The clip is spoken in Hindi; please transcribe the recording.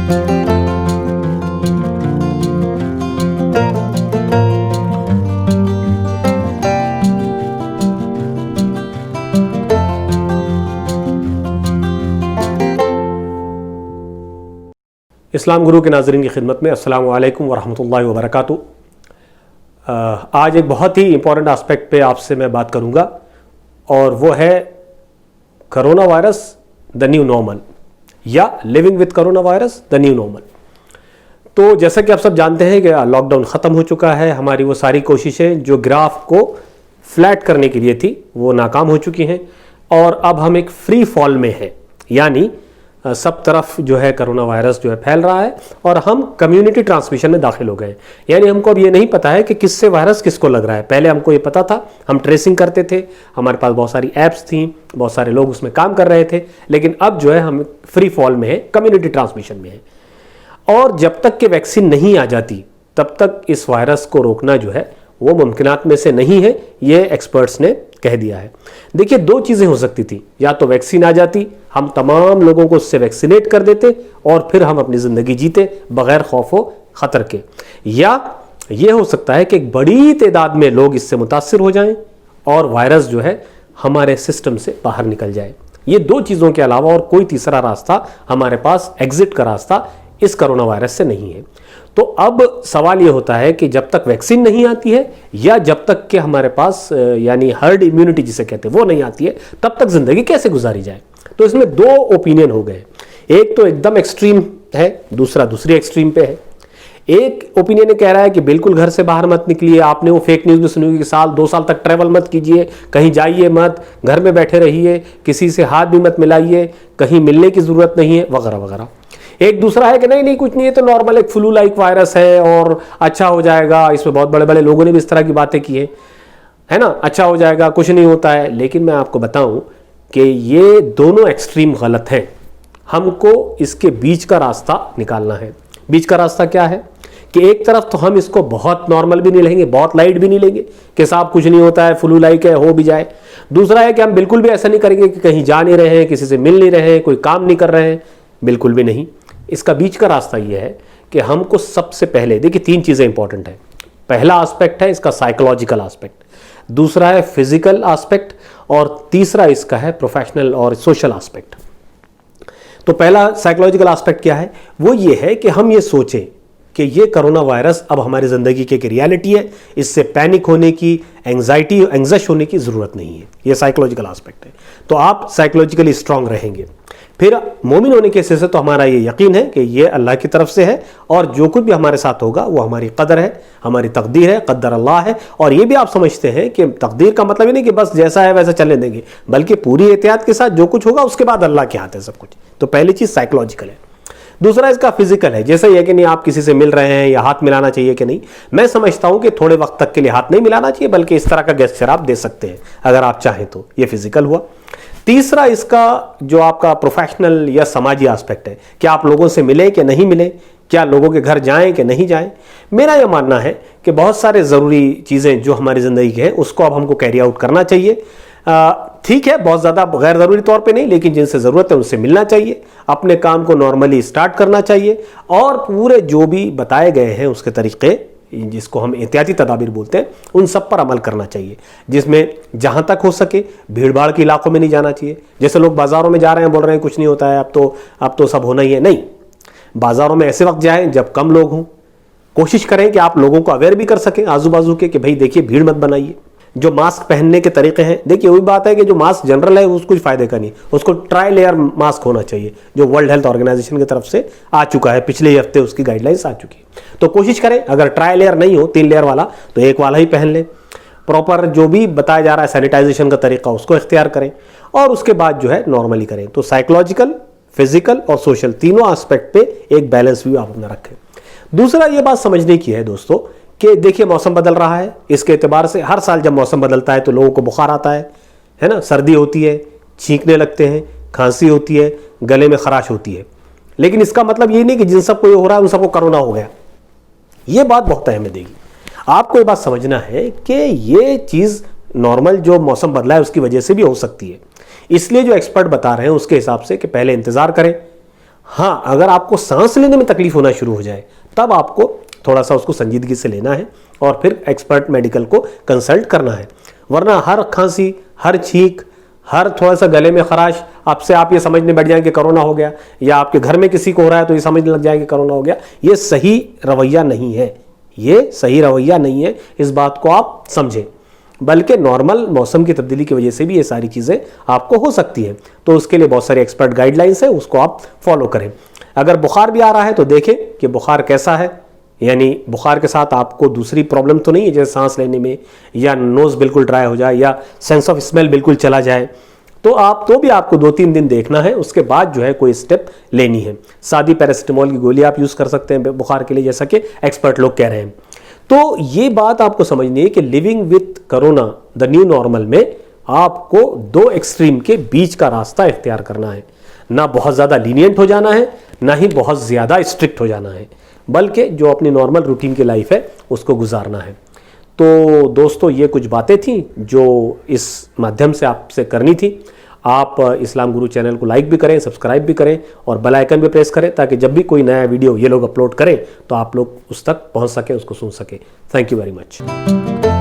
इस्लाम गुरु के नाज़रीन की खिदमत में अस्सलामु अलैकुम वरहमतुल्लाहि वबरकातुहू। आज एक बहुत ही इंपॉर्टेंट एस्पेक्ट पे आपसे मैं बात करूंगा और वो है corona virus the new normal या living with corona virus the new normal. तो जैसा कि आप सब जानते हैं कि लॉकडाउन ख़त्म हो चुका है, हमारी वो सारी कोशिशें जो ग्राफ को फ्लैट करने के लिए थी वो नाकाम हो चुकी हैं और अब हम एक फ्री फॉल में हैं, यानी सब तरफ जो है कोरोना वायरस जो है फैल रहा है और हम कम्युनिटी ट्रांसमिशन में दाखिल हो गए। यानी हमको अब ये नहीं पता है कि किससे वायरस किसको लग रहा है। पहले हमको ये पता था, हम ट्रेसिंग करते थे, हमारे पास बहुत सारी ऐप्स थी, बहुत सारे लोग उसमें काम कर रहे थे, लेकिन अब जो है हम फ्री फॉल में है, कम्युनिटी ट्रांसमिशन में है। और जब तक कि वैक्सीन नहीं आ जाती तब तक इस वायरस को रोकना जो है वो मुमकिनात में से नहीं है, ये एक्सपर्ट्स ने कह दिया है। देखिए, दो चीज़ें हो सकती थी, या तो वैक्सीन आ जाती, हम तमाम लोगों को उससे वैक्सीनेट कर देते और फिर हम अपनी ज़िंदगी जीते बग़ैर खौफ व ख़तर के, या ये हो सकता है कि एक बड़ी तादाद में लोग इससे मुतासिर हो जाएं और वायरस जो है हमारे सिस्टम से बाहर निकल जाए। ये दो चीज़ों के अलावा और कोई तीसरा रास्ता हमारे पास, एग्जिट का रास्ता इस कोरोना वायरस से नहीं है। तो अब सवाल ये होता है कि जब तक वैक्सीन नहीं आती है या जब तक कि हमारे पास यानी हर्ड इम्यूनिटी जिसे कहते हैं वो नहीं आती है, तब तक ज़िंदगी कैसे गुजारी जाए। तो इसमें दो ओपिनियन हो गए, एक तो एकदम एक्सट्रीम है, दूसरा दूसरी एक्सट्रीम पे है। एक ओपिनियन ये कह रहा है कि बिल्कुल घर से बाहर मत निकलिए। आपने वो फेक न्यूज़ में सुनी होगी कि 2 साल तक ट्रैवल मत कीजिए, कहीं जाइए मत, घर में बैठे रहिए, किसी से हाथ भी मत मिलाइए, कहीं मिलने की ज़रूरत नहीं है, वगैरह वगैरह। एक दूसरा है कि नहीं नहीं कुछ नहीं है, तो नॉर्मल एक फ्लू लाइक वायरस है और अच्छा हो जाएगा। इसमें बहुत बड़े बड़े लोगों ने भी इस तरह की बातें की है ना, अच्छा हो जाएगा, कुछ नहीं होता है। लेकिन मैं आपको बताऊं कि ये दोनों एक्सट्रीम गलत हैं। हमको इसके बीच का रास्ता निकालना है। बीच का रास्ता क्या है कि एक तरफ तो हम इसको बहुत नॉर्मल भी नहीं लेंगे, बहुत लाइट भी नहीं लेंगे कि साहब कुछ नहीं होता है, फ्लू लाइक है, हो भी जाए। दूसरा है कि हम बिल्कुल भी ऐसा नहीं करेंगे कि कहीं जा नहीं रहे हैं, किसी से मिल नहीं रहे हैं, कोई काम नहीं कर रहे हैं, बिल्कुल भी नहीं। इसका बीच का रास्ता यह है कि हमको सबसे पहले, देखिए, 3 चीज़ें इंपॉर्टेंट है। पहला एस्पेक्ट है इसका साइकोलॉजिकल एस्पेक्ट, दूसरा है फिजिकल एस्पेक्ट और तीसरा इसका है प्रोफेशनल और सोशल एस्पेक्ट। तो पहला साइकोलॉजिकल एस्पेक्ट क्या है, वो ये है कि हम ये सोचें कि ये कोरोना वायरस अब हमारी ज़िंदगी की एक रियलिटी है, इससे पैनिक होने की, एंग्जाइश होने की ज़रूरत नहीं है। ये साइकोलॉजिकल एस्पेक्ट है। तो आप साइकोलॉजिकली स्ट्रांग रहेंगे। फिर मोमिन होने के हिस्से से तो हमारा ये यकीन है कि ये अल्लाह की तरफ से है और जो कुछ भी हमारे साथ होगा वो हमारी कदर है, हमारी तकदीर है, कद्दर अल्लाह है। और ये भी आप समझते हैं कि तकदीर का मतलब ये नहीं कि बस जैसा है वैसा चलने देंगे, बल्कि पूरी एहतियात के साथ जो कुछ होगा उसके बाद अल्लाह के हाथ है सब कुछ। तो पहली चीज़ साइकोलॉजिकल है। दूसरा इसका फिजिकल है, जैसे ये कि नहीं आप किसी से मिल रहे हैं या हाथ मिलाना चाहिए कि नहीं। मैं समझता हूं कि थोड़े वक्त तक के लिए हाथ नहीं मिलाना चाहिए, बल्कि इस तरह का गेस्चर आप दे सकते हैं अगर आप चाहें तो। ये फिजिकल हुआ। तीसरा इसका जो आपका प्रोफेशनल या समाजी एस्पेक्ट है, क्या आप लोगों से मिले कि नहीं मिले, क्या लोगों के घर जाएं कि नहीं जाएं। मेरा यह मानना है कि बहुत सारे ज़रूरी चीज़ें जो हमारी ज़िंदगी के हैं उसको अब हमको कैरी आउट करना चाहिए। ठीक है, बहुत ज़्यादा गैर ज़रूरी तौर पे नहीं, लेकिन जिनसे ज़रूरत है उनसे मिलना चाहिए, अपने काम को नॉर्मली स्टार्ट करना चाहिए और पूरे जो भी बताए गए हैं उसके तरीक़े, जिसको हम एहतियाती तदाबीर बोलते हैं, उन सब पर अमल करना चाहिए। जिसमें जहाँ तक हो सके भीड़ भाड़ के इलाकों में नहीं जाना चाहिए। जैसे लोग बाज़ारों में जा रहे हैं, बोल रहे हैं कुछ नहीं होता है, अब तो सब होना ही है। नहीं, बाज़ारों में ऐसे वक्त जाएं जब कम लोग हों। कोशिश करें कि आप लोगों को अवेयर भी कर सकें आजू बाजू के कि भाई देखिए भीड़ मत बनाइए। जो मास्क पहनने के तरीके हैं, देखिए वही बात है कि जो मास्क जनरल है उसको कुछ फायदे का नहीं, उसको ट्राई लेयर मास्क होना चाहिए, जो वर्ल्ड हेल्थ ऑर्गेनाइजेशन की तरफ से आ चुका है, पिछले ही हफ्ते उसकी गाइडलाइंस आ चुकी है। तो कोशिश करें अगर ट्राई लेयर नहीं हो, 3 लेयर वाला, तो एक वाला ही पहन लें। प्रॉपर जो भी बताया जा रहा है सैनिटाइजेशन का तरीका उसको इख्तियार करें और उसके बाद जो है नॉर्मली करें। तो साइकोलॉजिकल, फिजिकल और सोशल तीनों एस्पेक्ट पे एक बैलेंस व्यू आप अपना रखें। दूसरा ये बात समझने की है दोस्तों कि देखिए मौसम बदल रहा है, इसके एतबार से हर साल जब मौसम बदलता है तो लोगों को बुखार आता है ना, सर्दी होती है, छींकने लगते हैं, खांसी होती है, गले में खराश होती है। लेकिन इसका मतलब ये नहीं कि जिन सबको ये हो रहा है उन सबको कोरोना हो गया। ये बात बहुत अहमियत देगी। आपको ये बात समझना है कि ये चीज़ नॉर्मल जो मौसम बदला है उसकी वजह से भी हो सकती है। इसलिए जो एक्सपर्ट बता रहे हैं उसके हिसाब से कि पहले इंतज़ार करें, हाँ, अगर आपको सांस लेने में तकलीफ होना शुरू हो जाए तब आपको थोड़ा सा उसको संजीदगी से लेना है और फिर एक्सपर्ट मेडिकल को कंसल्ट करना है। वरना हर खांसी, हर छींक, हर थोड़ा सा गले में खराश आपसे आप ये समझने बैठ जाएंगे कोरोना हो गया, या आपके घर में किसी को हो रहा है तो ये समझने लग जाएंगे कोरोना हो गया। ये सही रवैया नहीं है, ये सही रवैया नहीं है, इस बात को आप समझें। बल्कि नॉर्मल मौसम की तब्दीली की वजह से भी ये सारी चीज़ें आपको हो सकती हैं, तो उसके लिए बहुत सारे एक्सपर्ट गाइडलाइंस हैं, उसको आप फॉलो करें। अगर बुखार भी आ रहा है तो देखें कि बुखार कैसा है, यानी बुखार के साथ आपको दूसरी प्रॉब्लम तो नहीं है जैसे सांस लेने में, या नोज़ बिल्कुल ड्राई हो जाए, या सेंस ऑफ स्मेल बिल्कुल चला जाए, तो भी आपको 2-3 दिन देखना है, उसके बाद जो है कोई स्टेप लेनी है। सादी पैरासिटामोल की गोली आप यूज़ कर सकते हैं बुखार के लिए, जैसा कि एक्सपर्ट लोग कह रहे हैं। तो ये बात आपको समझनी है कि living with corona the new normal में आपको 2 एक्सट्रीम के बीच का रास्ता इख्तियार करना है। ना बहुत ज़्यादा लीनियंट हो जाना है, ना ही बहुत ज़्यादा स्ट्रिक्ट हो जाना है, बल्कि जो अपनी नॉर्मल रूटीन की लाइफ है उसको गुजारना है। तो दोस्तों, ये कुछ बातें थी जो इस माध्यम से आपसे करनी थी। आप इस्लाम गुरु चैनल को लाइक भी करें, सब्सक्राइब भी करें और बेल आइकन भी प्रेस करें, ताकि जब भी कोई नया वीडियो ये लोग अपलोड करें तो आप लोग उस तक पहुंच सके, उसको सुन सके। Thank you very much.